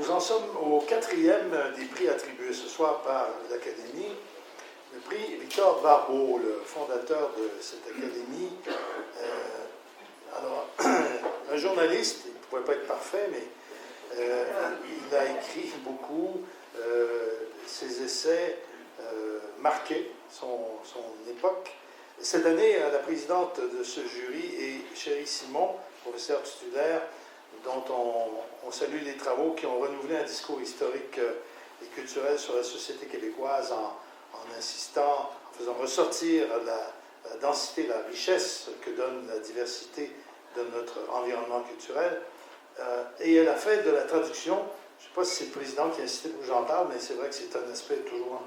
Nous en sommes au quatrième des prix attribués ce soir par l'Académie. Le prix Victor Barbeau, le fondateur de cette Académie. Alors, un journaliste, il ne pouvait pas être parfait, mais il a écrit beaucoup. Ses essais marquaient son époque. Cette année, la présidente de ce jury est Chérie Simon, professeure titulaire, dont on salue les travaux qui ont renouvelé un discours historique et culturel sur la société québécoise en insistant, en faisant ressortir la densité, la richesse que donne la diversité de notre environnement culturel. Et elle a fait de la traduction, je ne sais pas si c'est le président qui a insisté pour que j'en parle, mais c'est vrai que c'est un aspect toujours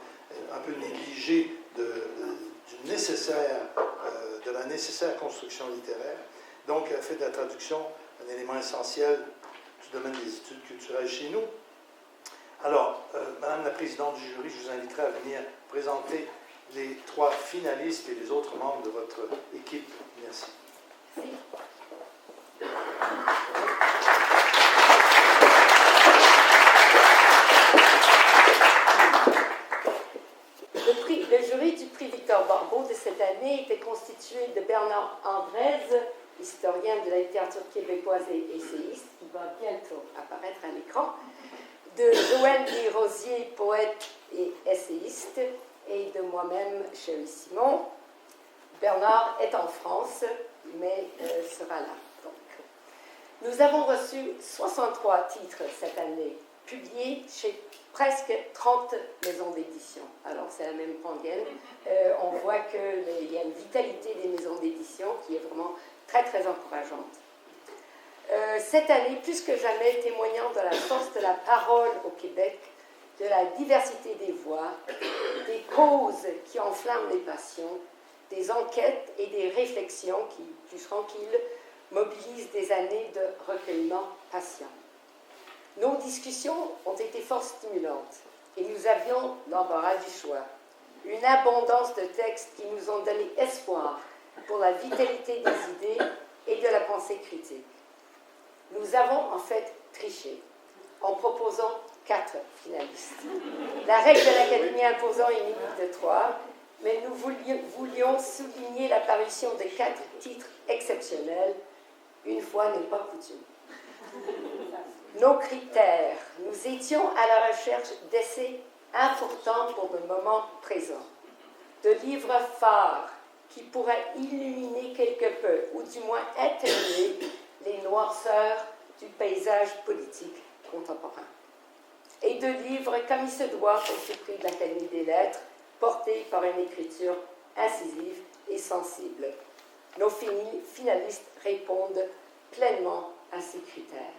un peu négligé de la nécessaire construction littéraire. Donc, elle a fait de la traduction un élément essentiel du domaine des études culturelles chez nous. Alors, Madame la Présidente du jury, je vous inviterai à venir présenter les 3 finalistes et les autres membres de votre équipe. Merci. Le jury du prix Victor Barbeau de cette année était constitué de Bernard Andrèze, historien de la littérature québécoise et essayiste, qui va bientôt apparaître à l'écran, de Joël Desrosiers, poète et essayiste, et de moi-même, Chérie Simon. Bernard est en France, mais sera là. Donc. Nous avons reçu 63 titres cette année, publiés chez presque 30 maisons d'édition. Alors, c'est la même rengaine. On voit qu'il y a une vitalité des maisons d'édition qui est vraiment très, très encourageante. Cette année, plus que jamais, témoignant de la force de la parole au Québec, de la diversité des voix, des causes qui enflamment les passions, des enquêtes et des réflexions qui, plus tranquilles, mobilisent des années de recueillement patient. Nos discussions ont été fort stimulantes et nous avions l'embarras du choix. Une abondance de textes qui nous ont donné espoir pour la vitalité des idées et de la pensée critique. Nous avons en fait triché en proposant 4 finalistes. La règle de l'Académie imposant une limite de 3, mais nous voulions souligner l'apparition de 4 titres exceptionnels, une fois n'est pas coutume. Nos critères, nous étions à la recherche d'essais importants pour le moment présent, de livres phares qui pourraient illuminer quelque peu, ou du moins atténuer les noirceurs du paysage politique contemporain. Et de livres comme il se doit pour ce prix de l'Académie des Lettres, portés par une écriture incisive et sensible. Nos finalistes répondent pleinement à ces critères.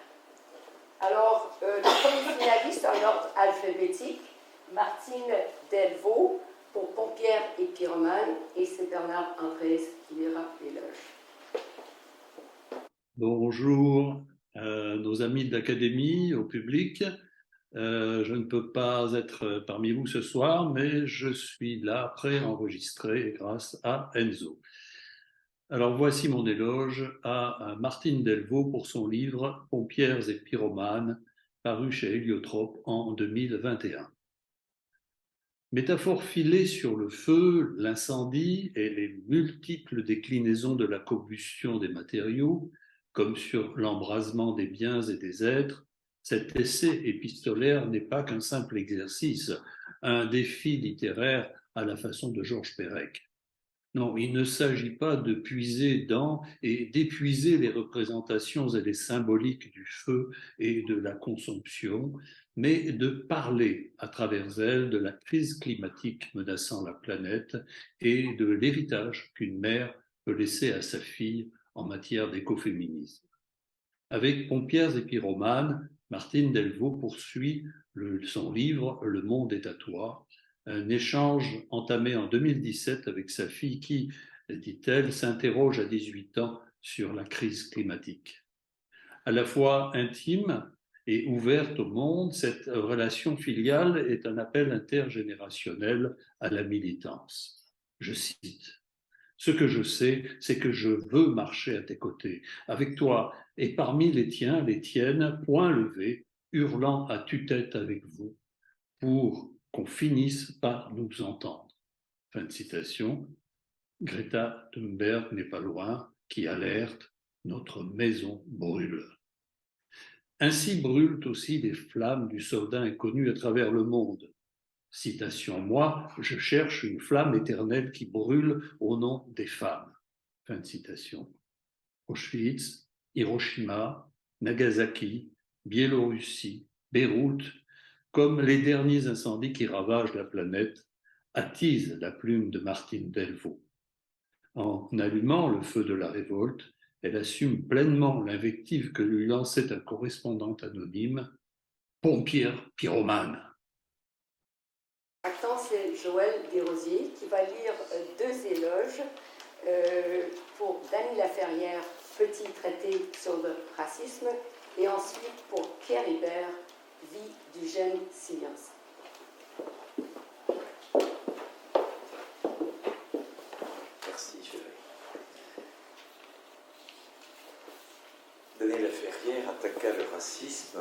Alors, le premier finaliste en ordre alphabétique, Martine Delvaux, pour Pompières et Pyromanes, et c'est Bernard Andrèze qui lira l'éloge. Bonjour, nos amis de l'Académie, au public. Je ne peux pas être parmi vous ce soir, mais je suis là, pré-enregistré grâce à Enzo. Alors voici mon éloge à Martine Delvaux pour son livre « Pompières et pyromanes » paru chez Héliotrope en 2021. Métaphore filée sur le feu, l'incendie et les multiples déclinaisons de la combustion des matériaux, comme sur l'embrasement des biens et des êtres, cet essai épistolaire n'est pas qu'un simple exercice, un défi littéraire à la façon de Georges Perec. Non, il ne s'agit pas de puiser dans et d'épuiser les représentations et les symboliques du feu et de la consomption, mais de parler à travers elles de la crise climatique menaçant la planète et de l'héritage qu'une mère peut laisser à sa fille en matière d'écoféminisme. Avec Pompières et pyromanes, Martine Delvaux poursuit son livre « Le monde est à toi », un échange entamé en 2017 avec sa fille qui, dit-elle, s'interroge à 18 ans sur la crise climatique. À la fois intime et ouverte au monde, cette relation filiale est un appel intergénérationnel à la militance. Je cite. « Ce que je sais, c'est que je veux marcher à tes côtés, avec toi, et parmi les tiens, les tiennes, point levé, hurlant à tue-tête avec vous pour qu'on finisse par nous entendre. Fin de citation. Greta Thunberg n'est pas loin, qui alerte « Notre maison brûle ». Ainsi brûlent aussi les flammes du soldat inconnu à travers le monde. Citation, moi, je cherche une flamme éternelle qui brûle au nom des femmes. Fin de citation. Auschwitz, Hiroshima, Nagasaki, Biélorussie, Beyrouth, comme les derniers incendies qui ravagent la planète, attisent la plume de Martine Delvaux. En allumant le feu de la révolte, elle assume pleinement l'invective que lui lançait un correspondant anonyme, « pompière pyromane ». Maintenant, c'est Joël Desrosiers qui va lire deux éloges pour Dany Laferrière, petit traité sur le racisme, et ensuite pour Pierre Hébert, Vie du jeune silence. Merci, chérie. Dany Laferrière attaqua le racisme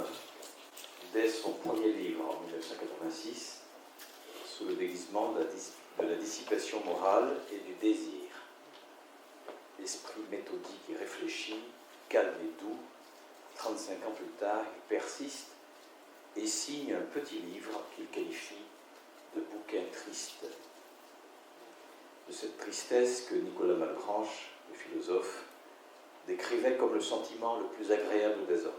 dès son premier livre en 1986 sous le déguisement de la dissipation morale et du désir. L'esprit méthodique et réfléchi, calme et doux, 35 ans plus tard, il persiste et signe un petit livre qu'il qualifie de bouquin triste. De cette tristesse que Nicolas Malebranche, le philosophe, décrivait comme le sentiment le plus agréable des hommes.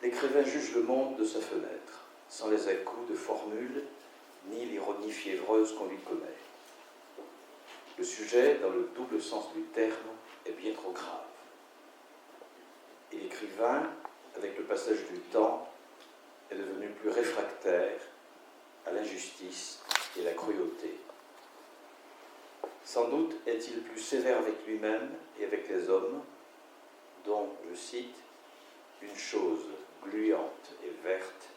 L'écrivain juge le monde de sa fenêtre, sans les à-coups de formules, ni l'ironie fiévreuse qu'on lui connaît. Le sujet, dans le double sens du terme, est bien trop grave. Et l'écrivain, avec le passage du temps, est devenu plus réfractaire à l'injustice et la cruauté. Sans doute est-il plus sévère avec lui-même et avec les hommes, dont, je cite, « une chose gluante et verte,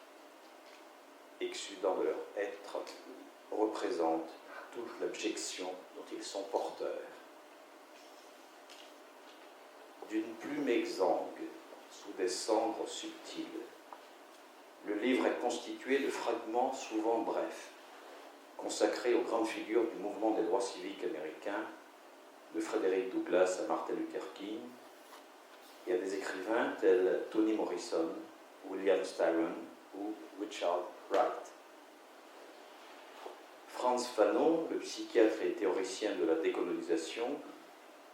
exsudant de leur être, représente toute l'abjection dont ils sont porteurs. D'une plume exsangue, sous des cendres subtiles, le livre est constitué de fragments souvent brefs, consacrés aux grandes figures du mouvement des droits civiques américains, de Frédéric Douglass à Martin Luther King, et à des écrivains tels Toni Morrison, William Styron ou Richard Wright. Frantz Fanon, le psychiatre et théoricien de la décolonisation,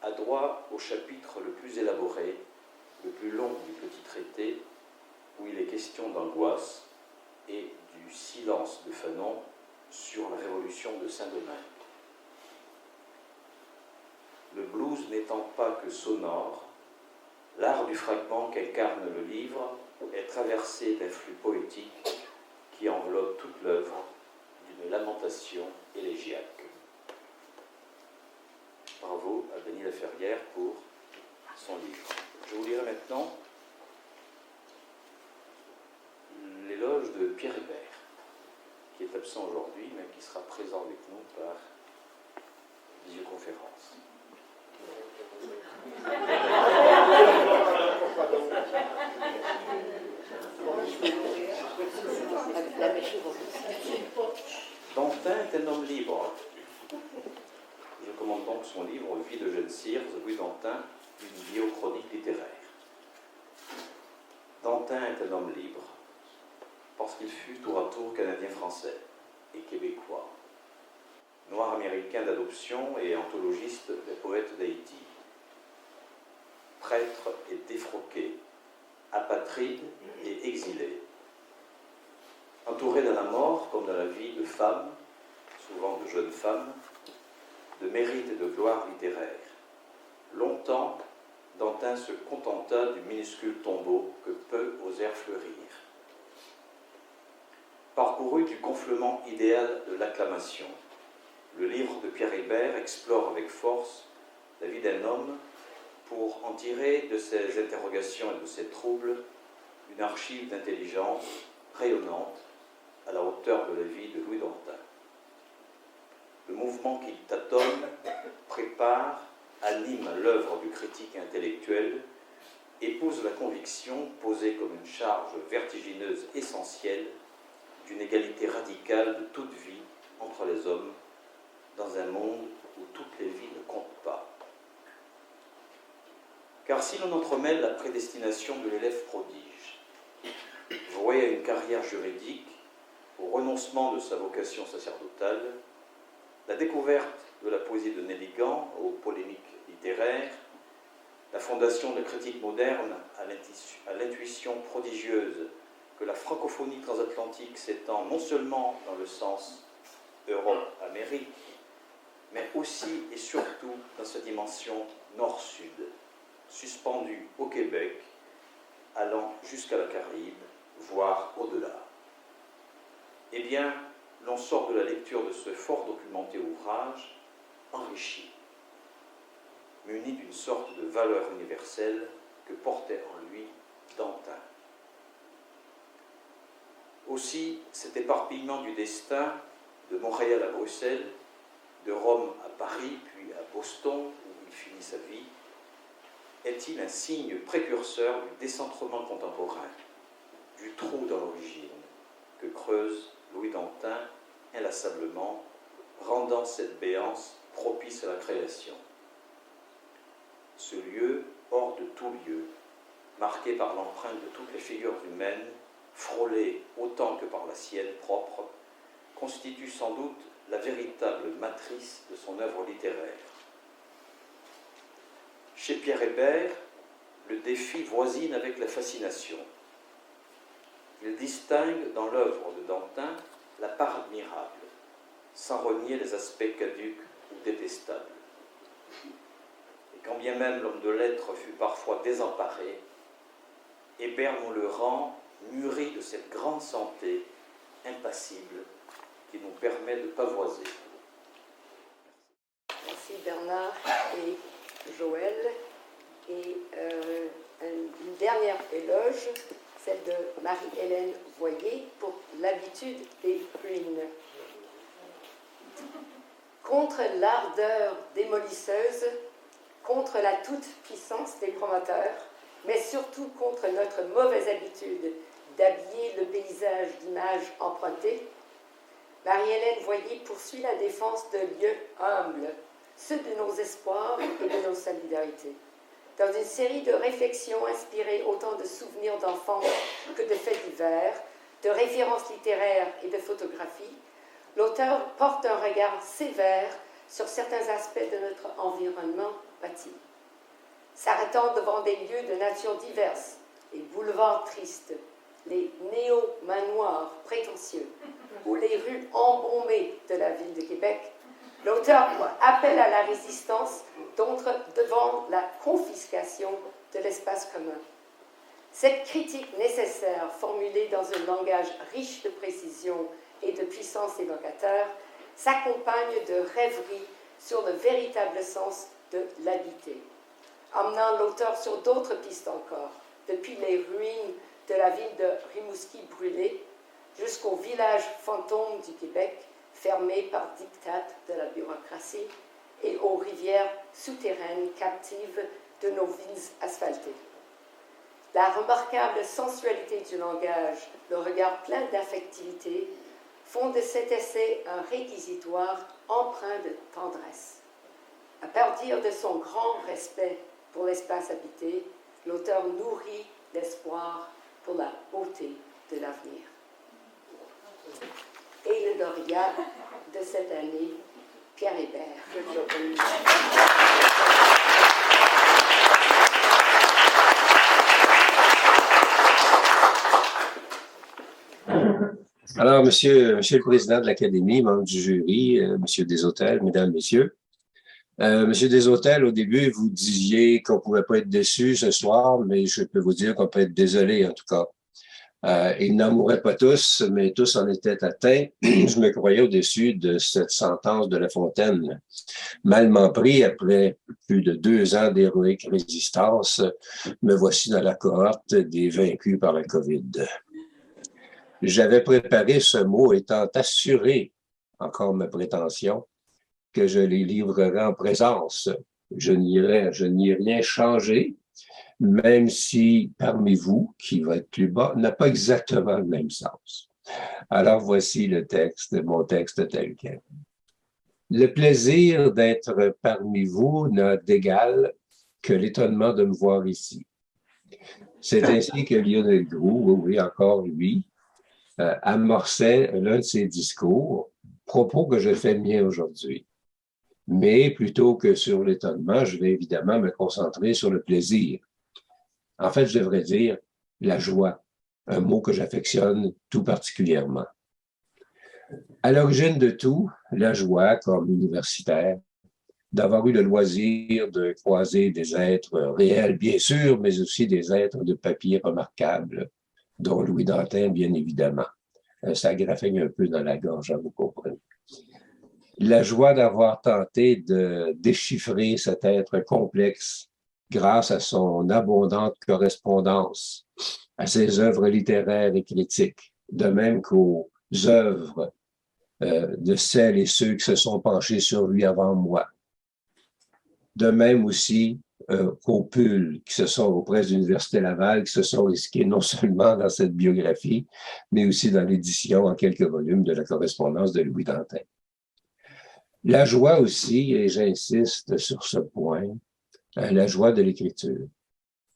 a droit au chapitre le plus élaboré, le plus long du petit traité, où il est question d'angoisse et du silence de Fanon sur la révolution de Saint-Domingue. Le blues n'étant pas que sonore, l'art du fragment qu'incarne le livre est traversé d'un flux poétique qui enveloppe toute l'œuvre d'une lamentation élégiaque. Bravo à Dany Laferrière pour son livre. Je vous lirai maintenant l'éloge de Pierre Hébert, qui est absent aujourd'hui, mais qui sera présent avec nous par visioconférence. Dantin est un homme libre. Je commande donc son livre « Vie de Jeune Cire », Louis Dantin, une biochronique littéraire. Dantin est un homme libre, parce qu'il fut tour à tour canadien-français et québécois, noir américain d'adoption et anthologiste des poètes d'Haïti, prêtre et défroqué, apatride et exilé, entouré dans la mort comme dans la vie de femmes, souvent de jeunes femmes, de mérite et de gloire littéraire. Longtemps, Dantin se contenta du minuscule tombeau que peu osèrent fleurir. Parcouru du gonflement idéal de l'acclamation, le livre de Pierre Hébert explore avec force la vie d'un homme pour en tirer de ses interrogations et de ses troubles une archive d'intelligence rayonnante à la hauteur de la vie de Louis Dantin. Le mouvement qu'il tâtonne, prépare, anime l'œuvre du critique intellectuel épouse la conviction, posée comme une charge vertigineuse essentielle, d'une égalité radicale de toute vie entre les hommes dans un monde où toutes les vies ne comptent pas. Car si l'on entremêle la prédestination de l'élève prodige, voué à une carrière juridique, au renoncement de sa vocation sacerdotale, la découverte de la poésie de Nelligan aux polémiques littéraires, la fondation de la critique moderne à l'intuition prodigieuse que la francophonie transatlantique s'étend non seulement dans le sens Europe-Amérique, mais aussi et surtout dans sa dimension nord-sud, suspendue au Québec, allant jusqu'à la Caraïbe, voire au-delà. Eh bien, l'on sort de la lecture de ce fort documenté ouvrage enrichi, muni d'une sorte de valeur universelle que portait en lui Dantin. Aussi, cet éparpillement du destin, de Montréal à Bruxelles, de Rome à Paris, puis à Boston, où il finit sa vie, est-il un signe précurseur du décentrement contemporain, du trou dans l'origine, que creuse Louis Dantin inlassablement, rendant cette béance propice à la création. Ce lieu, hors de tout lieu, marqué par l'empreinte de toutes les figures humaines, frôlé autant que par la sienne propre, constitue sans doute la véritable matrice de son œuvre littéraire. Chez Pierre Hébert, le défi voisine avec la fascination. Il distingue dans l'œuvre de Dantin la part admirable, sans renier les aspects caducs ou détestables. Et quand bien même l'homme de lettres fut parfois désemparé, Hébert nous le rend mûri de cette grande santé impassible qui nous permet de pavoiser. Merci Bernard et Joël. Et une dernière éloge, celle de Marie-Hélène Voyer pour l'habitude des ruines. Contre l'ardeur démolisseuse, contre la toute-puissance des promoteurs, mais surtout contre notre mauvaise habitude d'habiller le paysage d'images empruntées, Marie-Hélène Voyer poursuit la défense de lieux humbles, ceux de nos espoirs et de nos solidarités. Dans une série de réflexions inspirées autant de souvenirs d'enfance que de faits divers, de références littéraires et de photographies, l'auteur porte un regard sévère sur certains aspects de notre environnement bâti. S'arrêtant devant des lieux de nature diverses, les boulevards tristes, les néo-manoirs prétentieux ou les rues embaumées de la ville de Québec, l'auteur appelle à la résistance devant la confiscation de l'espace commun. Cette critique nécessaire, formulée dans un langage riche de précision et de puissance évocateur, s'accompagne de rêveries sur le véritable sens de l'habiter, emmenant l'auteur sur d'autres pistes encore, depuis les ruines de la ville de Rimouski brûlée jusqu'au village fantôme du Québec, fermé par diktat de la bureaucratie, et aux rivières souterraines captives de nos villes asphaltées. La remarquable sensualité du langage, le regard plein d'affectivité, font de cet essai un réquisitoire empreint de tendresse. À partir de son grand respect pour l'espace habité, l'auteur nourrit l'espoir pour la beauté de l'avenir. Et le lauréat de cette année, Pierre Hébert. Alors, monsieur le Président de l'Académie, membre du jury, monsieur Desautels, mesdames, messieurs. Monsieur Desautels, au début, vous disiez qu'on ne pouvait pas être déçu ce soir, mais je peux vous dire qu'on peut être désolé, en tout cas. Ils n'en mourraient pas tous, mais tous en étaient atteints. Je me croyais au-dessus de cette sentence de La Fontaine. Malement pris, après plus de 2 ans d'héroïque résistance, me voici dans la cohorte des vaincus par la COVID. J'avais préparé ce mot étant assuré, encore ma prétention, que je les livrerai en présence. Je n'y ai rien changé, même si parmi vous, qui va être plus bas, n'a pas exactement le même sens. Alors voici le texte, mon texte tel quel. Le plaisir d'être parmi vous n'a d'égal que l'étonnement de me voir ici. C'est ainsi que Lionel Groulx, oui, encore lui, amorçait l'un de ses discours, propos que je fais mien aujourd'hui. Mais plutôt que sur l'étonnement, je vais évidemment me concentrer sur le plaisir. En fait, je devrais dire la joie, un mot que j'affectionne tout particulièrement. À l'origine de tout, la joie, comme universitaire, d'avoir eu le loisir de croiser des êtres réels, bien sûr, mais aussi des êtres de papier remarquables, dont Louis Dantin, bien évidemment. Ça graffigne un peu dans la gorge, vous comprenez. La joie d'avoir tenté de déchiffrer cet être complexe grâce à son abondante correspondance, à ses œuvres littéraires et critiques, de même qu'aux œuvres de celles et ceux qui se sont penchés sur lui avant moi. De même aussi qu'aux Pulls qui se sont auprès de l'Université Laval, qui se sont risqués non seulement dans cette biographie, mais aussi dans l'édition en quelques volumes de la correspondance de Louis Dantin. La joie aussi, et j'insiste sur ce point, la joie de l'écriture.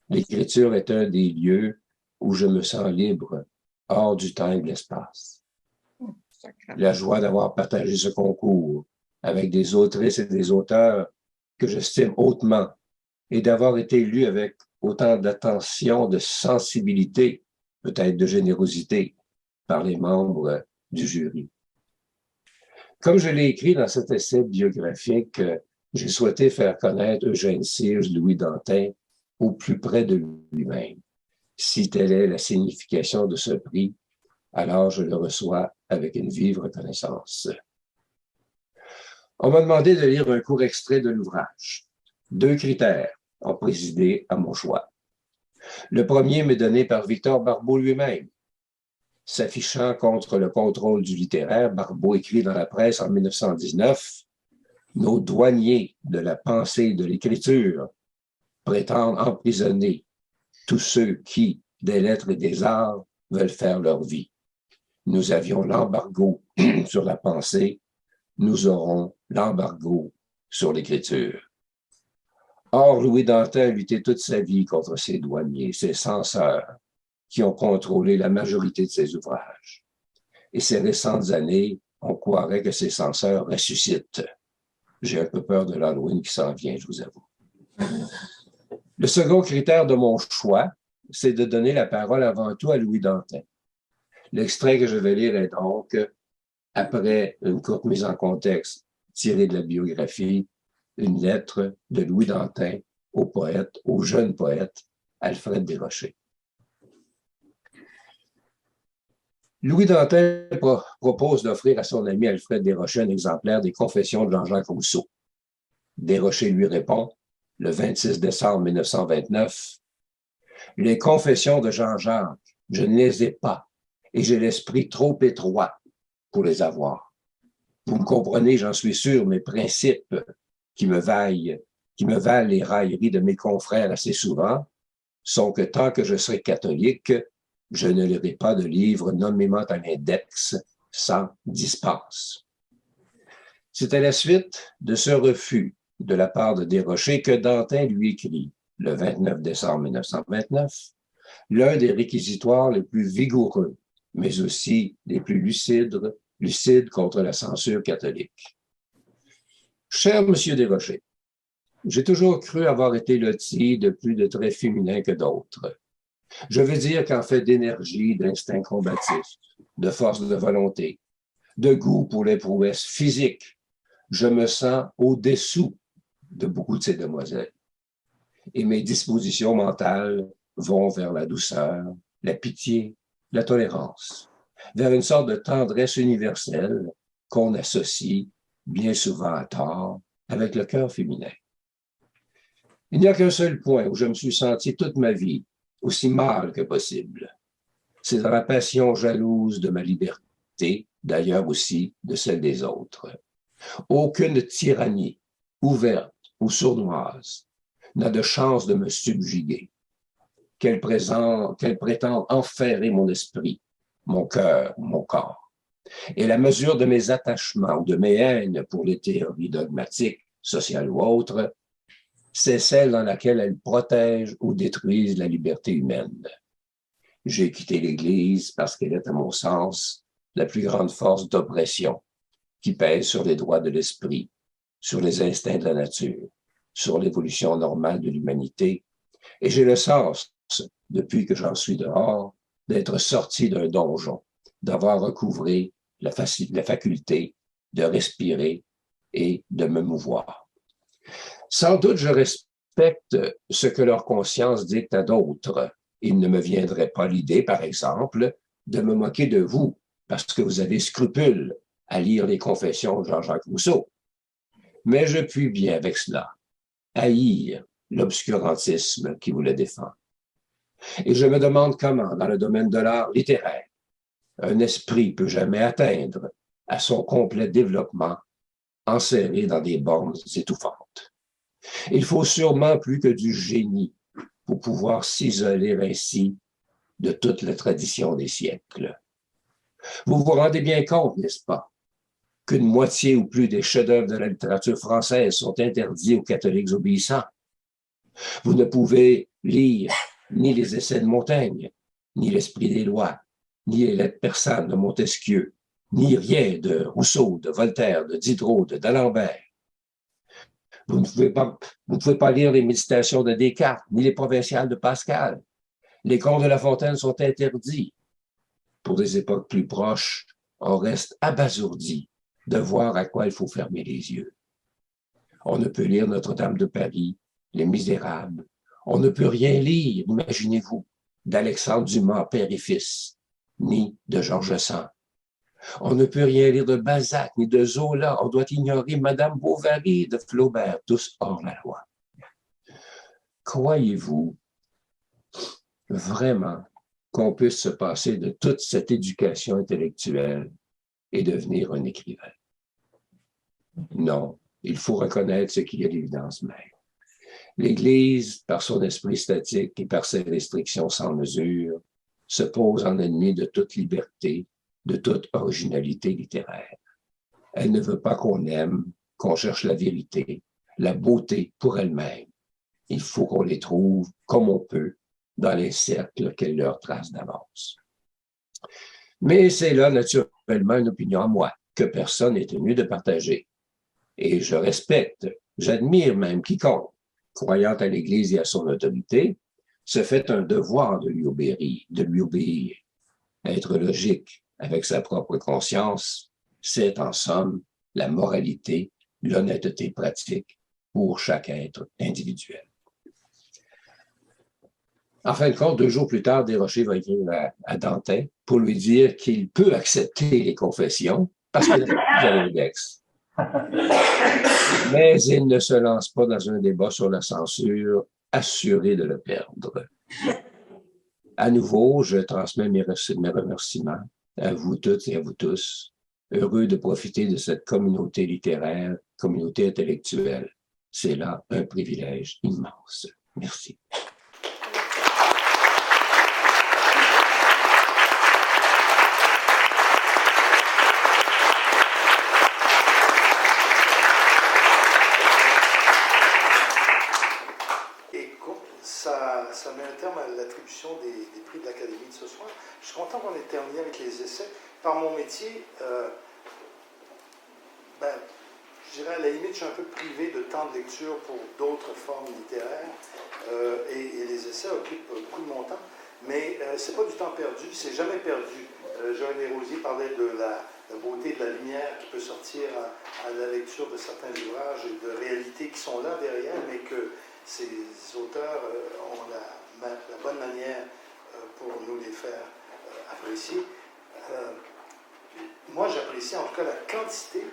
L'écriture est un des lieux où je me sens libre, hors du temps et de l'espace. La joie d'avoir partagé ce concours avec des autrices et des auteurs que j'estime hautement et d'avoir été élu avec autant d'attention, de sensibilité, peut-être de générosité, par les membres du jury. Comme je l'ai écrit dans cet essai biographique, j'ai souhaité faire connaître Eugène Sirge, Louis Dantin, au plus près de lui-même. Si telle est la signification de ce prix, alors je le reçois avec une vive reconnaissance. On m'a demandé de lire un court extrait de l'ouvrage. 2 critères ont présidé à mon choix. Le premier m'est donné par Victor Barbeau lui-même. S'affichant contre le contrôle du littéraire, Barbeau écrit dans la presse en 1919 « Nos douaniers de la pensée et de l'écriture prétendent emprisonner tous ceux qui, des lettres et des arts, veulent faire leur vie. Nous avions l'embargo sur la pensée, nous aurons l'embargo sur l'écriture. » Or, Louis Dantin a lutté toute sa vie contre ces douaniers, ces censeurs, qui ont contrôlé la majorité de ses ouvrages. Et ces récentes années, on croirait que ces censeurs ressuscitent. J'ai un peu peur de l'Halloween qui s'en vient, je vous avoue. Le second critère de mon choix, c'est de donner la parole avant tout à Louis Dantin. L'extrait que je vais lire est donc, après une courte mise en contexte tirée de la biographie, une lettre de Louis Dantin au poète, au jeune poète Alfred Desrochers. Louis Dantin propose d'offrir à son ami Alfred Desrochers un exemplaire des Confessions de Jean-Jacques Rousseau. Desrochers lui répond, le 26 décembre 1929, « Les Confessions de Jean-Jacques, je ne les ai pas, et j'ai l'esprit trop étroit pour les avoir. Vous me comprenez, j'en suis sûr, mes principes qui me valent les railleries de mes confrères assez souvent, sont que tant que je serai catholique, je ne lirai pas de livre nommément à l'index sans dispense. » C'est à la suite de ce refus de la part de Desrochers que Dantin lui écrit, le 29 décembre 1929, l'un des réquisitoires les plus vigoureux, mais aussi les plus lucides contre la censure catholique. Cher Monsieur Desrochers, j'ai toujours cru avoir été loti de plus de traits féminins que d'autres. Je veux dire qu'en fait d'énergie, d'instinct combatif, de force de volonté, de goût pour les prouesses physiques, je me sens au-dessous de beaucoup de ces demoiselles. Et mes dispositions mentales vont vers la douceur, la pitié, la tolérance, vers une sorte de tendresse universelle qu'on associe, bien souvent à tort, avec le cœur féminin. Il n'y a qu'un seul point où je me suis senti toute ma vie aussi mal que possible. C'est dans la passion jalouse de ma liberté, d'ailleurs aussi de celle des autres. Aucune tyrannie, ouverte ou sournoise, n'a de chance de me subjuguer. qu'elle prétend enferrer mon esprit, mon cœur, mon corps. Et la mesure de mes attachements ou de mes haines pour les théories dogmatiques, sociales ou autres, c'est celle dans laquelle elles protègent ou détruisent la liberté humaine. J'ai quitté l'Église parce qu'elle est, à mon sens, la plus grande force d'oppression qui pèse sur les droits de l'esprit, sur les instincts de la nature, sur l'évolution normale de l'humanité. Et j'ai le sens, depuis que j'en suis dehors, d'être sorti d'un donjon, d'avoir recouvré la faculté de respirer et de me mouvoir. Sans doute, je respecte ce que leur conscience dicte à d'autres. Il ne me viendrait pas l'idée, par exemple, de me moquer de vous parce que vous avez scrupule à lire les confessions de Jean-Jacques Rousseau. Mais je puis bien avec cela haïr l'obscurantisme qui vous le défend. Et je me demande comment, dans le domaine de l'art littéraire, un esprit peut jamais atteindre à son complet développement enserré dans des bornes étouffantes. Il faut sûrement plus que du génie pour pouvoir s'isoler ainsi de toute la tradition des siècles. Vous vous rendez bien compte, n'est-ce pas, qu'une moitié ou plus des chefs-d'œuvre de la littérature française sont interdits aux catholiques obéissants. Vous ne pouvez lire ni les essais de Montaigne, ni l'Esprit des lois, ni les lettres persanes de Montesquieu, ni rien de Rousseau, de Voltaire, de Diderot, de d'Alembert. Vous ne pouvez pas lire les méditations de Descartes, ni les provinciales de Pascal. Les contes de La Fontaine sont interdits. Pour des époques plus proches, on reste abasourdi de voir à quoi il faut fermer les yeux. On ne peut lire Notre-Dame de Paris, Les Misérables. On ne peut rien lire, imaginez-vous, d'Alexandre Dumas, père et fils, ni de Georges Sand. On ne peut rien lire de Balzac, ni de Zola. On doit ignorer Madame Bovary de Flaubert, tous hors la loi. Croyez-vous vraiment qu'on puisse se passer de toute cette éducation intellectuelle et devenir un écrivain? Non, il faut reconnaître ce qui est l'évidence même. L'Église, par son esprit statique et par ses restrictions sans mesure, se pose en ennemi de toute liberté, de toute originalité littéraire. Elle ne veut pas qu'on aime, qu'on cherche la vérité, la beauté pour elle-même. Il faut qu'on les trouve comme on peut dans les cercles qu'elle leur trace d'avance. Mais c'est là naturellement une opinion à moi que personne n'est tenu de partager. Et je respecte, j'admire même quiconque, croyant à l'Église et à son autorité, se fait un devoir de lui obéir. Être logique avec sa propre conscience, c'est en somme la moralité, l'honnêteté pratique pour chaque être individuel. En fin de compte, 2 jours plus tard, Desrochers va écrire à Dantin pour lui dire qu'il peut accepter les confessions parce qu'il est à l'index. Mais il ne se lance pas dans un débat sur la censure, assuré de le perdre. À nouveau, je transmets mes remerciements à vous toutes et à vous tous, heureux de profiter de cette communauté littéraire, communauté intellectuelle. C'est là un privilège immense. Merci. Ça met un terme à l'attribution des prix de l'Académie de ce soir. Je suis content qu'on ait terminé avec les essais. Par mon métier, je dirais à la limite, je suis un peu privé de temps de lecture pour d'autres formes littéraires et les essais occupent beaucoup de mon temps, mais c'est pas du temps perdu, c'est jamais perdu. Joël Desrosiers parlait de la beauté de la lumière qui peut sortir à la lecture de certains ouvrages et de réalités qui sont là derrière, mais que ces auteurs ont la bonne manière pour nous les faire apprécier. Moi, j'apprécie en tout cas la quantité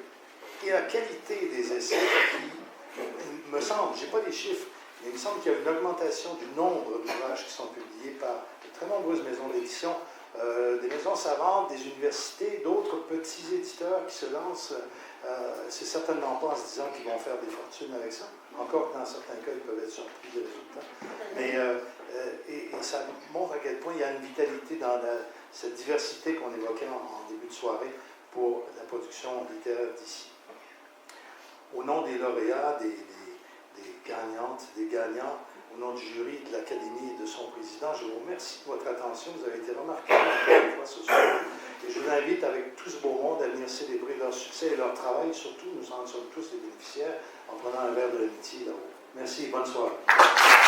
et la qualité des essais qui, me semble, je n'ai pas les chiffres, mais il me semble qu'il y a une augmentation du nombre d'ouvrages qui sont publiés par de très nombreuses maisons d'édition, des maisons savantes, des universités, d'autres petits éditeurs qui se lancent. C'est certainement pas en se disant qu'ils vont faire des fortunes avec ça. Encore que dans certains cas, ils peuvent être surpris des résultats. Mais et ça montre à quel point il y a une vitalité dans cette diversité qu'on évoquait en début de soirée pour la production littéraire d'ici. Au nom des lauréats, des gagnantes, des gagnants, au nom du jury, de l'Académie et de son président, je vous remercie de votre attention. Vous avez été remarquables encore une fois ce soir. Et je vous invite avec tout ce beau monde à venir célébrer leur succès et leur travail. Surtout, nous en sommes tous les bénéficiaires en prenant un verre de l'amitié là-haut. Merci et bonne soirée.